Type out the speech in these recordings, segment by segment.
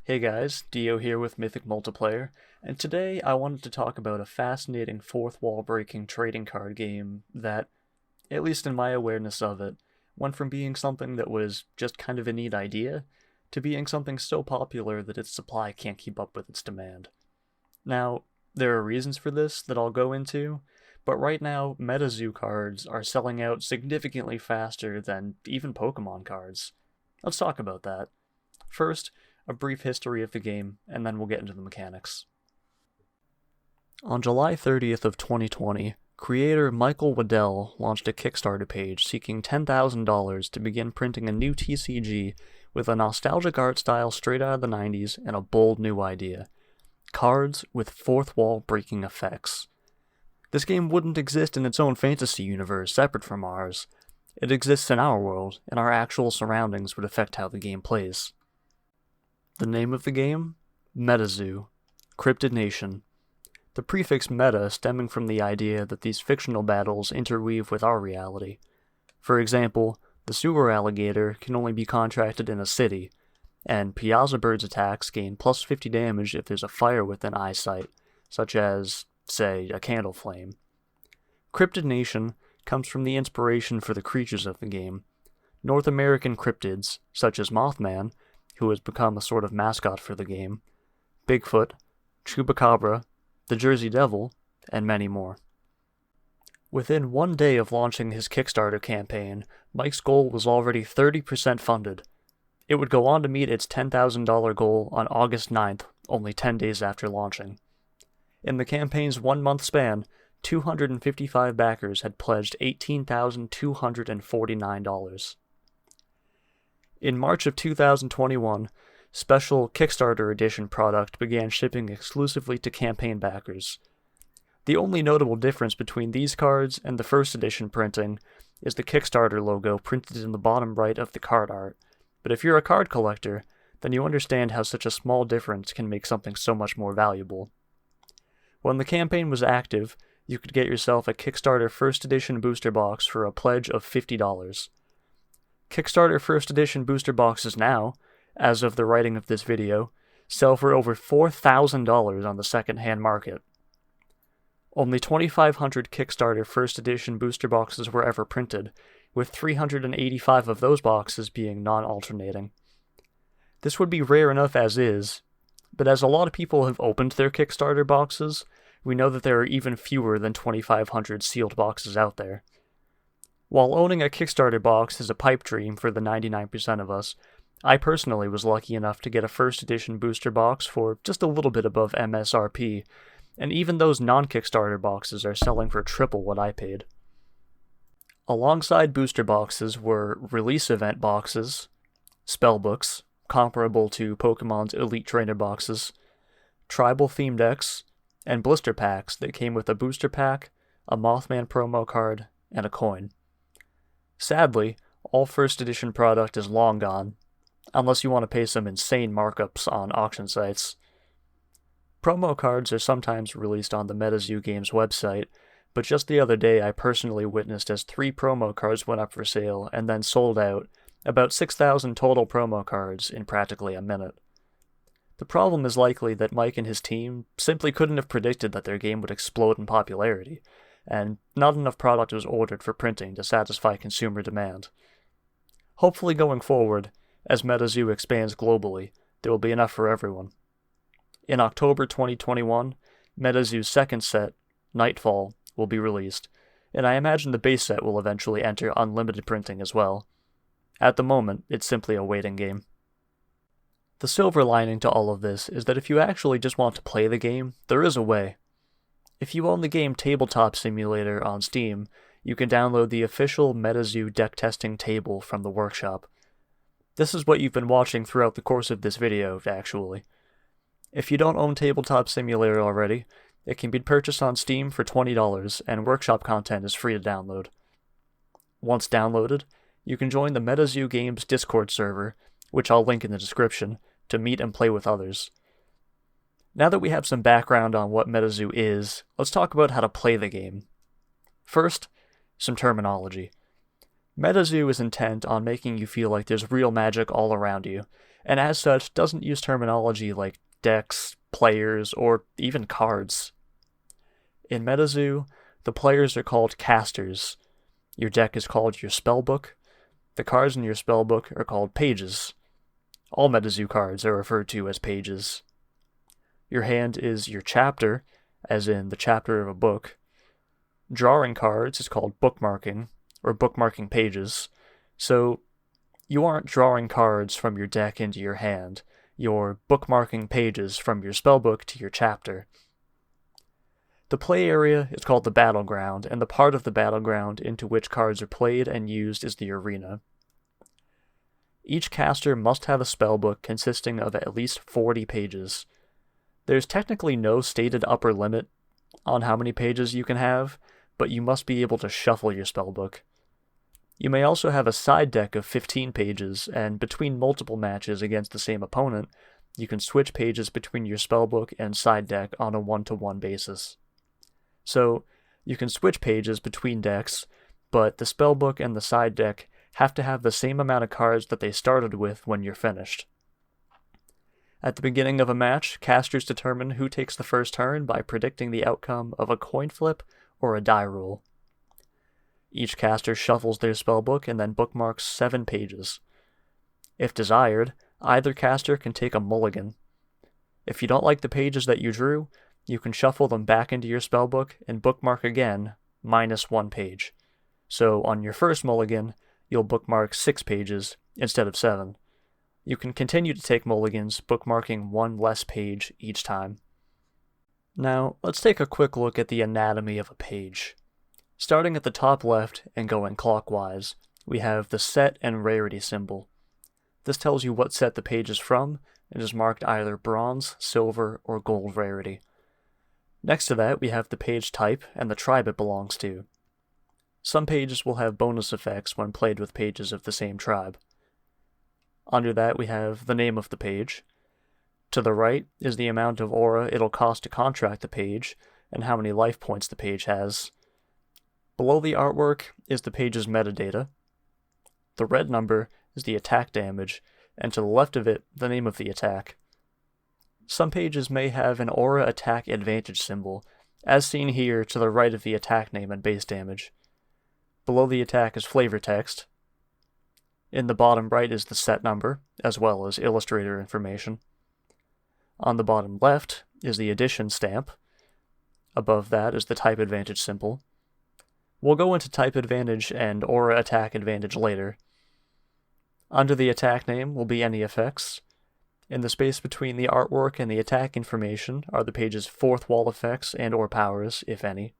Hey guys, Dio here with Mythic Multiplayer, and today I wanted to talk about a fascinating fourth wall breaking trading card game that, at least in my awareness of it, went from being something that was just kind of a neat idea to being something so popular that its supply can't keep up with its demand. Now, there are reasons for this that I'll go into, but right now MetaZoo cards are selling out significantly faster than even Pokemon cards. Let's talk about that. First, a brief history of the game, and then we'll get into the mechanics. On July 30th of 2020, creator Michael Waddell launched a Kickstarter page seeking $10,000 to begin printing a new TCG with a nostalgic art style straight out of the 90s and a bold new idea: cards with fourth wall breaking effects. This game wouldn't exist in its own fantasy universe separate from ours. It exists in our world, and our actual surroundings would affect how the game plays. The name of the game? MetaZoo, Cryptid Nation. The prefix meta stemming from the idea that these fictional battles interweave with our reality. For example, the sewer alligator can only be contracted in a city, and Piazza Bird's attacks gain plus 50 damage if there's a fire within eyesight, such as, say, a candle flame. Cryptid Nation comes from the inspiration for the creatures of the game. North American cryptids, such as Mothman, who has become a sort of mascot for the game, Bigfoot, Chupacabra, the Jersey Devil, and many more. Within 1 day of launching his Kickstarter campaign, Mike's goal was already 30% funded. It would go on to meet its $10,000 goal on August 9th, only 10 days after launching. In the campaign's 1-month span, 255 backers had pledged $18,249. In March of 2021, special Kickstarter edition product began shipping exclusively to campaign backers. The only notable difference between these cards and the first edition printing is the Kickstarter logo printed in the bottom right of the card art, but if you're a card collector, then you understand how such a small difference can make something so much more valuable. When the campaign was active, you could get yourself a Kickstarter first edition booster box for a pledge of $50. Kickstarter First Edition booster boxes now, as of the writing of this video, sell for over $4,000 on the second-hand market. Only 2,500 Kickstarter First Edition booster boxes were ever printed, with 385 of those boxes being non-alternating. This would be rare enough as is, but as a lot of people have opened their Kickstarter boxes, we know that there are even fewer than 2,500 sealed boxes out there. While owning a Kickstarter box is a pipe dream for the 99% of us, I personally was lucky enough to get a first edition booster box for just a little bit above MSRP, and even those non-Kickstarter boxes are selling for triple what I paid. Alongside booster boxes were release event boxes, spellbooks, comparable to Pokemon's Elite Trainer boxes, tribal theme decks, and blister packs that came with a booster pack, a Mothman promo card, and a coin. Sadly, all first edition product is long gone, unless you want to pay some insane markups on auction sites. Promo cards are sometimes released on the MetaZoo Games website, but just the other day I personally witnessed as 3 promo cards went up for sale and then sold out, about 6,000 total promo cards in practically a minute. The problem is likely that Mike and his team simply couldn't have predicted that their game would explode in popularity, and not enough product was ordered for printing to satisfy consumer demand. Hopefully going forward, as MetaZoo expands globally, there will be enough for everyone. In October 2021, MetaZoo's second set, Nightfall, will be released, and I imagine the base set will eventually enter unlimited printing as well. At the moment, it's simply a waiting game. The silver lining to all of this is that if you actually just want to play the game, there is a way. If you own the game Tabletop Simulator on Steam, you can download the official MetaZoo deck testing table from the workshop. This is what you've been watching throughout the course of this video, actually. If you don't own Tabletop Simulator already, it can be purchased on Steam for $20, and workshop content is free to download. Once downloaded, you can join the MetaZoo Games Discord server, which I'll link in the description, to meet and play with others. Now that we have some background on what MetaZoo is, let's talk about how to play the game. First, some terminology. MetaZoo is intent on making you feel like there's real magic all around you, and as such doesn't use terminology like decks, players, or even cards. In MetaZoo, the players are called casters, your deck is called your spellbook, the cards in your spellbook are called pages. All MetaZoo cards are referred to as pages. Your hand is your chapter, as in the chapter of a book. Drawing cards is called bookmarking, or bookmarking pages, so you aren't drawing cards from your deck into your hand, you're bookmarking pages from your spellbook to your chapter. The play area is called the Battleground, and the part of the Battleground into which cards are played and used is the arena. Each caster must have a spellbook consisting of at least 40 pages. There's technically no stated upper limit on how many pages you can have, but you must be able to shuffle your spellbook. You may also have a side deck of 15 pages, and between multiple matches against the same opponent, you can switch pages between your spellbook and side deck on a 1-to-1 basis. So, you can switch pages between decks, but the spellbook and the side deck have to have the same amount of cards that they started with when you're finished. At the beginning of a match, casters determine who takes the first turn by predicting the outcome of a coin flip or a die roll. Each caster shuffles their spellbook and then bookmarks 7 pages. If desired, either caster can take a mulligan. If you don't like the pages that you drew, you can shuffle them back into your spellbook and bookmark again, -1 page. So on your first mulligan, you'll bookmark 6 pages instead of 7. You can continue to take mulligans, bookmarking 1 less page each time. Now, let's take a quick look at the anatomy of a page. Starting at the top left and going clockwise, we have the set and rarity symbol. This tells you what set the page is from, and is marked either bronze, silver, or gold rarity. Next to that, we have the page type and the tribe it belongs to. Some pages will have bonus effects when played with pages of the same tribe. Under that, we have the name of the page. To the right is the amount of aura it'll cost to contract the page, and how many life points the page has. Below the artwork is the page's metadata. The red number is the attack damage, and to the left of it, the name of the attack. Some pages may have an aura attack advantage symbol, as seen here to the right of the attack name and base damage. Below the attack is flavor text. In the bottom right is the set number, as well as illustrator information. On the bottom left is the addition stamp. Above that is the type advantage symbol. We'll go into type advantage and aura attack advantage later. Under the attack name will be any effects. In the space between the artwork and the attack information are the page's fourth wall effects and/or powers, if any.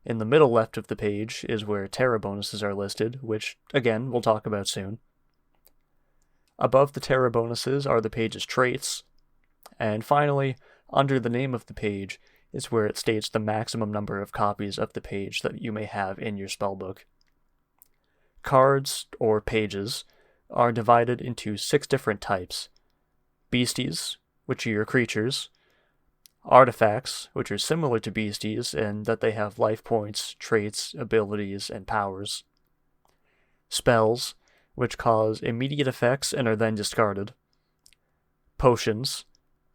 In the middle left of the page is where terra bonuses are listed, which, again, we'll talk about soon. Above the terra bonuses are the page's traits. And finally, under the name of the page is where it states the maximum number of copies of the page that you may have in your spellbook. Cards, or pages, are divided into 6 different types. Beasties, which are your creatures. Artifacts, which are similar to beasties in that they have life points, traits, abilities, and powers. Spells, which cause immediate effects and are then discarded. Potions,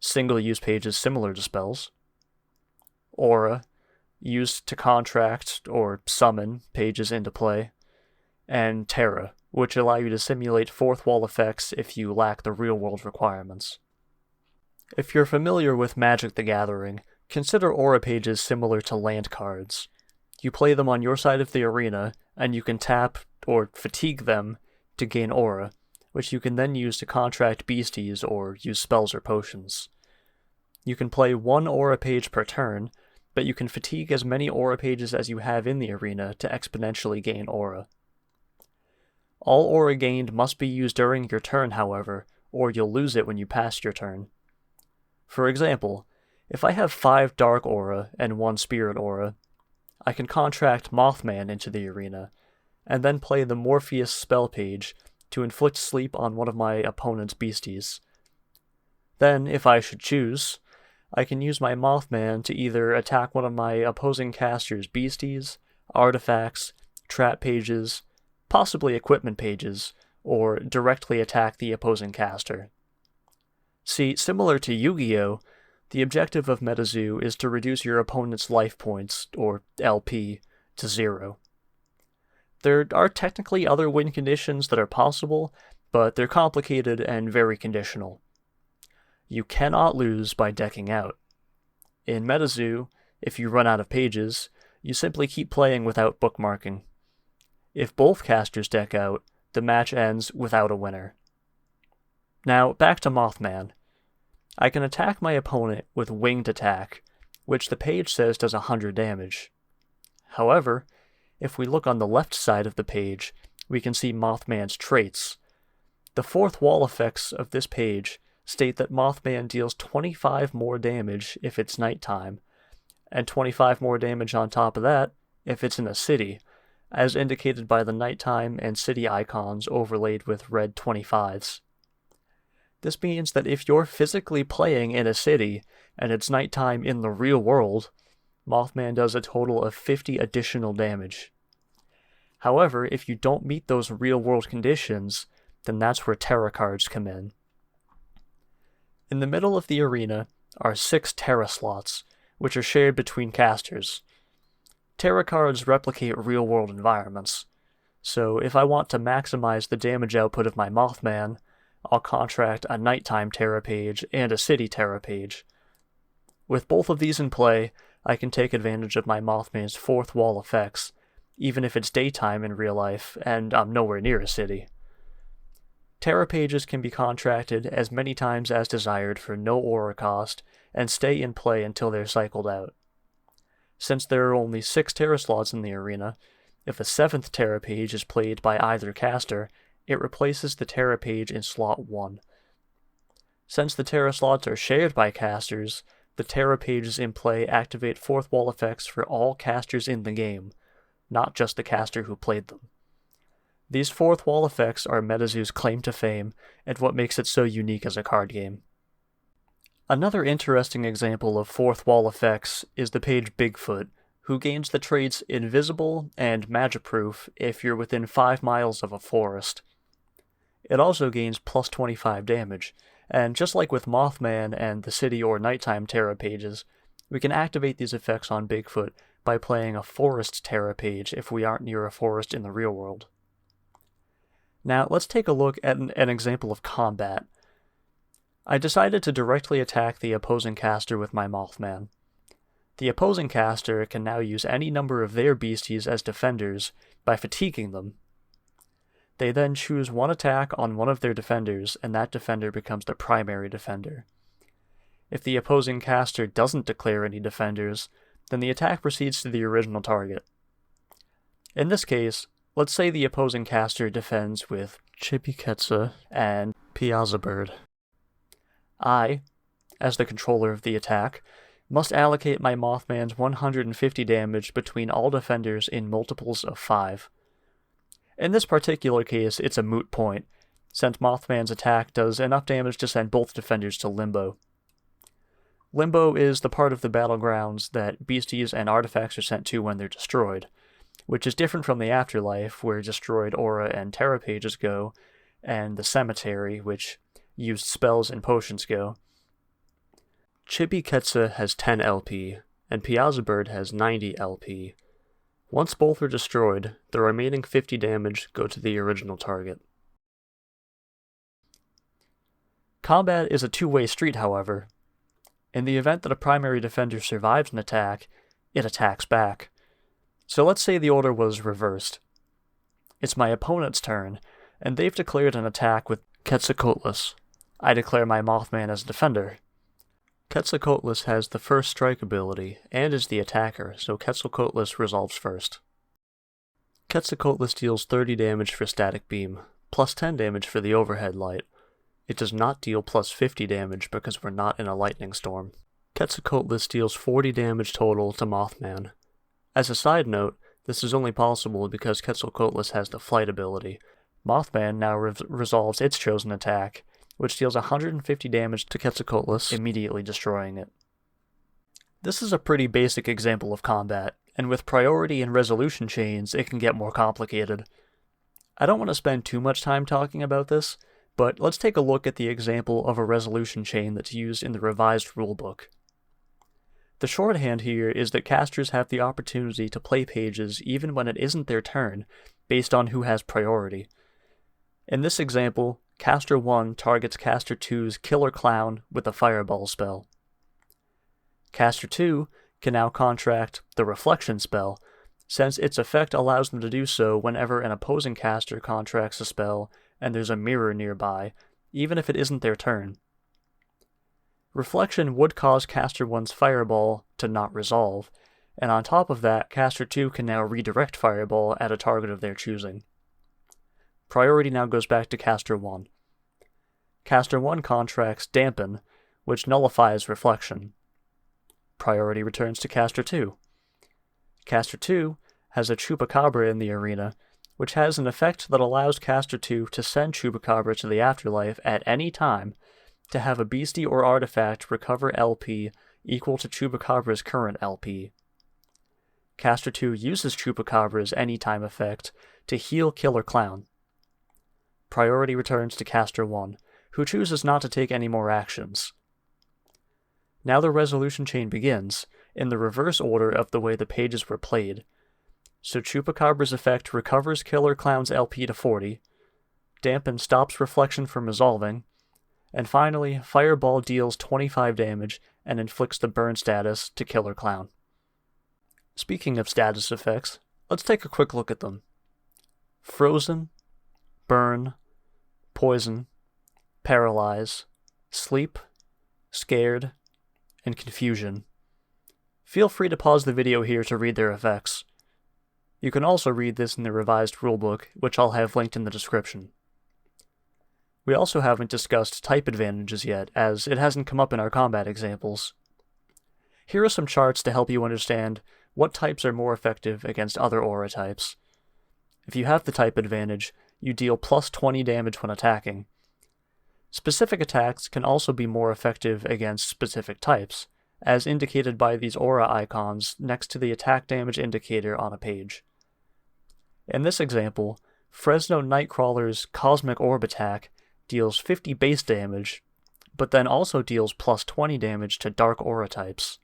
single-use pages similar to spells. Aura, used to contract or summon pages into play. And Terra, which allow you to simulate fourth wall effects if you lack the real-world requirements. If you're familiar with Magic the Gathering, consider aura pages similar to land cards. You play them on your side of the arena, and you can tap or fatigue them to gain aura, which you can then use to contract beasties or use spells or potions. You can play 1 aura page per turn, but you can fatigue as many aura pages as you have in the arena to exponentially gain aura. All aura gained must be used during your turn, however, or you'll lose it when you pass your turn. For example, if I have 5 dark aura and 1 spirit aura, I can contract Mothman into the arena, and then play the Morpheus spell page to inflict sleep on one of my opponent's beasties. Then, if I should choose, I can use my Mothman to either attack one of my opposing caster's beasties, artifacts, trap pages, possibly equipment pages, or directly attack the opposing caster. See, similar to Yu-Gi-Oh!, the objective of MetaZoo is to reduce your opponent's life points, or LP, to 0. There are technically other win conditions that are possible, but they're complicated and very conditional. You cannot lose by decking out. In MetaZoo, if you run out of pages, you simply keep playing without bookmarking. If both casters deck out, the match ends without a winner. Now, back to Mothman. I can attack my opponent with Winged Attack, which the page says does 100 damage. However, if we look on the left side of the page, we can see Mothman's traits. The fourth wall effects of this page state that Mothman deals 25 more damage if it's nighttime, and 25 more damage on top of that if it's in a city, as indicated by the nighttime and city icons overlaid with red 25s. This means that if you're physically playing in a city and it's nighttime in the real world, Mothman does a total of 50 additional damage. However, if you don't meet those real-world conditions, then that's where Terra cards come in. In the middle of the arena are 6 Terra slots, which are shared between casters. Terra cards replicate real-world environments, so if I want to maximize the damage output of my Mothman, I'll contract a nighttime Terra page and a city Terra page. With both of these in play, I can take advantage of my Mothman's fourth wall effects, even if it's daytime in real life and I'm nowhere near a city. Terra pages can be contracted as many times as desired for no aura cost and stay in play until they're cycled out. Since there are only 6 Terra slots in the arena, if a 7th Terra page is played by either caster, it replaces the Terra page in slot 1. Since the Terra slots are shared by casters, the Terra pages in play activate fourth wall effects for all casters in the game, not just the caster who played them. These fourth wall effects are MetaZoo's claim to fame and what makes it so unique as a card game. Another interesting example of fourth wall effects is the page Bigfoot, who gains the traits Invisible and Magic-Proof if you're within 5 miles of a forest. It also gains plus 25 damage, and just like with Mothman and the City or Nighttime Terra pages, we can activate these effects on Bigfoot by playing a Forest Terra page if we aren't near a forest in the real world. Now let's take a look at an example of combat. I decided to directly attack the opposing caster with my Mothman. The opposing caster can now use any number of their beasties as defenders by fatiguing them. They then choose one attack on one of their defenders, and that defender becomes the primary defender. If the opposing caster doesn't declare any defenders, then the attack proceeds to the original target. In this case, let's say the opposing caster defends with Chibi and Piazza Bird. I, as the controller of the attack, must allocate my Mothman's 150 damage between all defenders in multiples of 5. In this particular case, it's a moot point, since Mothman's attack does enough damage to send both defenders to Limbo. Limbo is the part of the Battlegrounds that beasties and artifacts are sent to when they're destroyed, which is different from the Afterlife, where destroyed aura and Terra pages go, and the Cemetery, which used spells and potions go. Chibi has 10 LP, and Piazza Bird has 90 LP. Once both are destroyed, the remaining 50 damage go to the original target. Combat is a two-way street, however. In the event that a primary defender survives an attack, it attacks back. So let's say the order was reversed. It's my opponent's turn, and they've declared an attack with Quetzalcoatlus. I declare my Mothman as defender. Quetzalcoatlus has the first strike ability, and is the attacker, so Quetzalcoatlus resolves first. Quetzalcoatlus deals 30 damage for Static Beam, plus 10 damage for the Overhead Light. It does not deal plus 50 damage because we're not in a lightning storm. Quetzalcoatlus deals 40 damage total to Mothman. As a side note, this is only possible because Quetzalcoatlus has the Flight ability. Mothman now resolves its chosen attack, which deals 150 damage to Quetzalcoatlus, immediately destroying it. This is a pretty basic example of combat, and with priority and resolution chains, it can get more complicated. I don't want to spend too much time talking about this, but let's take a look at the example of a resolution chain that's used in the revised rulebook. The shorthand here is that casters have the opportunity to play pages even when it isn't their turn, based on who has priority. In this example, Caster 1 targets Caster 2's Killer Clown with a Fireball spell. Caster 2 can now contract the Reflection spell, since its effect allows them to do so whenever an opposing caster contracts a spell and there's a mirror nearby, even if it isn't their turn. Reflection would cause Caster 1's Fireball to not resolve, and on top of that, Caster 2 can now redirect Fireball at a target of their choosing. Priority now goes back to Caster 1. Caster 1 contracts Dampen, which nullifies Reflection. Priority returns to Caster 2. Caster 2 has a Chupacabra in the arena, which has an effect that allows Caster 2 to send Chupacabra to the afterlife at any time to have a beastie or artifact recover LP equal to Chupacabra's current LP. Caster 2 uses Chupacabra's anytime effect to heal Killer Clown. Priority returns to Caster 1, who chooses not to take any more actions. Now the resolution chain begins, in the reverse order of the way the pages were played. So Chupacabra's effect recovers Killer Clown's LP to 40, Dampen stops Reflection from resolving, and finally, Fireball deals 25 damage and inflicts the burn status to Killer Clown. Speaking of status effects, let's take a quick look at them. Frozen, Burn, Poison, Paralyze, Sleep, Scared, and Confusion. Feel free to pause the video here to read their effects. You can also read this in the revised rulebook, which I'll have linked in the description. We also haven't discussed type advantages yet, as it hasn't come up in our combat examples. Here are some charts to help you understand what types are more effective against other aura types. If you have the type advantage, you deal plus 20 damage when attacking. Specific attacks can also be more effective against specific types, as indicated by these aura icons next to the attack damage indicator on a page. In this example, Fresno Nightcrawler's Cosmic Orb attack deals 50 base damage, but then also deals plus 20 damage to dark aura types.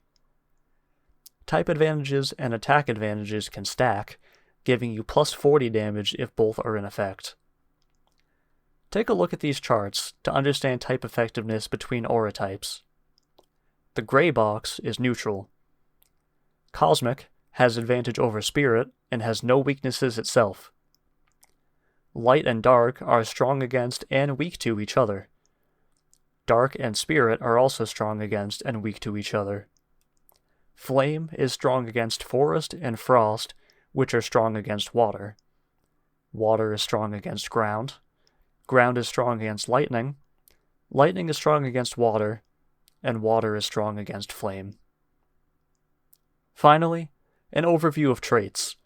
Type advantages and attack advantages can stack, giving you plus 40 damage if both are in effect. Take a look at these charts to understand type effectiveness between aura types. The gray box is neutral. Cosmic has advantage over Spirit and has no weaknesses itself. Light and Dark are strong against and weak to each other. Dark and Spirit are also strong against and weak to each other. Flame is strong against Forest and Frost, which are strong against Water. Water is strong against Ground. Ground is strong against Lightning. Lightning is strong against Water, and Water is strong against Flame. Finally, an overview of traits.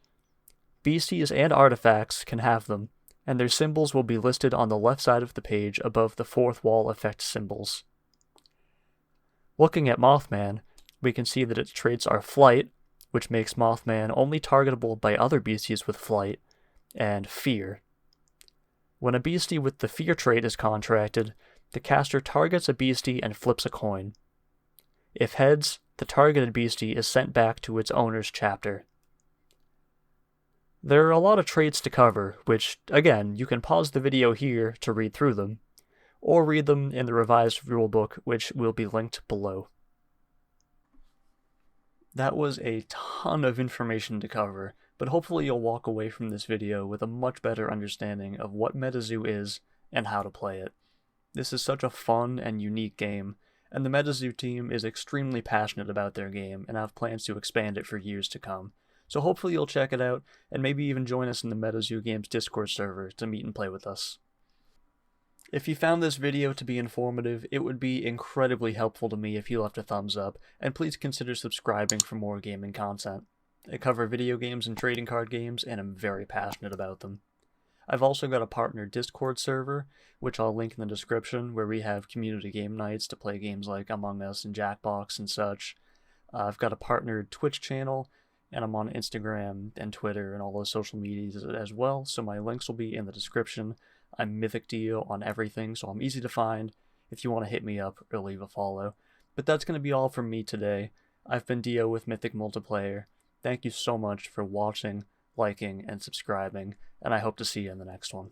Beasties and artifacts can have them, and their symbols will be listed on the left side of the page above the fourth wall effect symbols. Looking at Mothman, we can see that its traits are Flight, which makes Mothman only targetable by other beasties with Flight, and Fear. When a beastie with the Fear trait is contracted, the caster targets a beastie and flips a coin. If heads, the targeted beastie is sent back to its owner's chapter. There are a lot of traits to cover, which, again, you can pause the video here to read through them, or read them in the revised rulebook, which will be linked below. That was a ton of information to cover, but hopefully you'll walk away from this video with a much better understanding of what MetaZoo is and how to play it. This is such a fun and unique game, and the MetaZoo team is extremely passionate about their game and have plans to expand it for years to come. So hopefully you'll check it out, and maybe even join us in the MetaZoo Games Discord server to meet and play with us. If you found this video to be informative, it would be incredibly helpful to me if you left a thumbs up, and please consider subscribing for more gaming content. I cover video games and trading card games, and I'm very passionate about them. I've also got a partner Discord server, which I'll link in the description, where we have community game nights to play games like Among Us and Jackbox and such. I've got a partnered Twitch channel, and I'm on Instagram and Twitter and all those social medias as well, so my links will be in the description. I'm Mythic Dio on everything, so I'm easy to find if you want to hit me up or leave a follow. But that's going to be all from me today. I've been Dio with Mythic Multiplayer. Thank you so much for watching, liking, and subscribing, and I hope to see you in the next one.